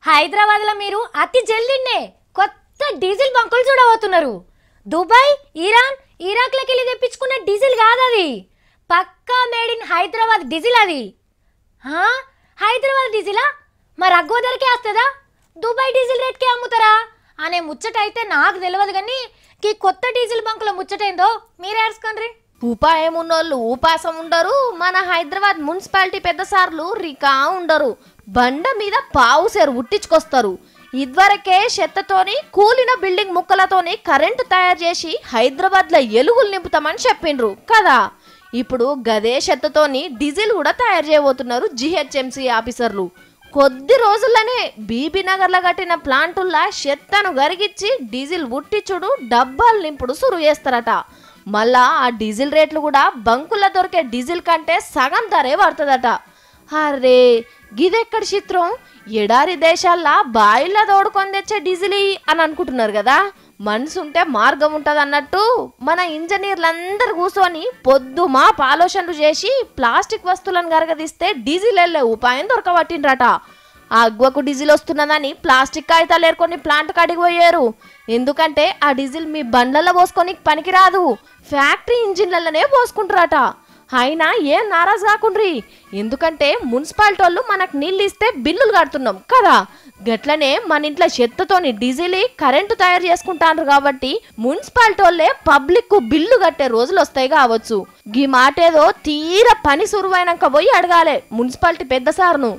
హైదరాబాద్లో మీరు అతి జల్దినే కొత్త డీజిల్ బంకులు చూడబోతున్నారు. దుబాయ్, ఇరాన్, ఇరాక్లకి వెళ్ళి తెప్పించుకున్న డీజిల్ కాదు అది. పక్కా మేడ్ ఇన్ హైదరాబాద్ డీజిల్ అది. హైదరాబాద్ డీజిలా? మరి అగ్గో ధరకే వస్తుందా? దుబాయ్ డీజిల్ రేట్కే అమ్ముతారా అనే ముచ్చట అయితే నాకు తెలియదు. కానీ ఈ కొత్త డీజిల్ బంకుల ముచ్చటైందో మీరే ఏర్చుకోండి. ఉపాయం ఉన్నోళ్ళు ఉపాసం ఉండరు. మన హైదరాబాద్ మున్సిపాలిటీ పెద్ద సార్లు రికా ఉండరు. బండ మీద పావు సేరు ఉట్టించుకొస్తారు. ఇదివరకే చెత్తతోని కూలిన బిల్డింగ్ ముక్కలతోని కరెంటు తయారు చేసి హైదరాబాద్లో ఎలుగులు నింపుతామని చెప్పిండ్రు కదా. ఇప్పుడు గదే చెత్తతోని డీజిల్ కూడా తయారు చేయబోతున్నారు జిహెచ్ఎంసీ ఆఫీసర్లు. కొద్ది రోజుల్లోనే బీబీ నగర్లో కట్టిన ప్లాంటుల్లా చెత్తను గరిగిచ్చి డీజిల్ ఉట్టించుడు, డబ్బాలు నింపుడు సురు చేస్తారట. మళ్ళా ఆ డీజిల్ రేట్లు కూడా బంకుల్లో దొరికే డీజిల్ కంటే సగం ధరే పడుతుందట. అరే గిదెక్కడి చిత్రం! ఎడారి దేశాల్లో బాయిల్లో తోడుకొని తెచ్చే డీజిల్ అని అనుకుంటున్నారు కదా. మనసు ఉంటే మార్గం ఉంటుంది అన్నట్టు మన ఇంజనీర్లందరూ కూర్చొని పొద్దుమా ఆలోచనలు చేసి ప్లాస్టిక్ వస్తువులను గరగదీస్తే డీజిల్ వెళ్ళే ఉపాయం దొరకబట్టిండ్రట. ఆ అగ్వకు డీజిల్ వస్తున్నదని ప్లాస్టిక్ కాగితాలు ఏరుకొని ప్లాంట్ కాడికి పోయారు. ఎందుకంటే ఆ డీజిల్ మీ బండ్లలో పోసుకొని పనికిరాదు, ఫ్యాక్టరీ ఇంజిన్లలోనే పోసుకుంటారట. అయినా ఏం నారాజు కాకుండ్రి, ఎందుకంటే మున్సిపాలిటీ వాళ్ళు మనకు నీళ్ళు ఇస్తే బిల్లులు కడుతున్నాం కదా. గట్లనే మన ఇంట్లో చెత్తతోని డీజిల్ కరెంటు తయారు చేసుకుంటారు కాబట్టి మున్సిపాలిటీ వాళ్ళే పబ్లిక్ కు బిల్లు కట్టే రోజులు వస్తాయి కావచ్చు. గీ మాటేదో తీర పని సురువైనాక పోయి అడగాలి మున్సిపాలిటీ పెద్ద సార్ను.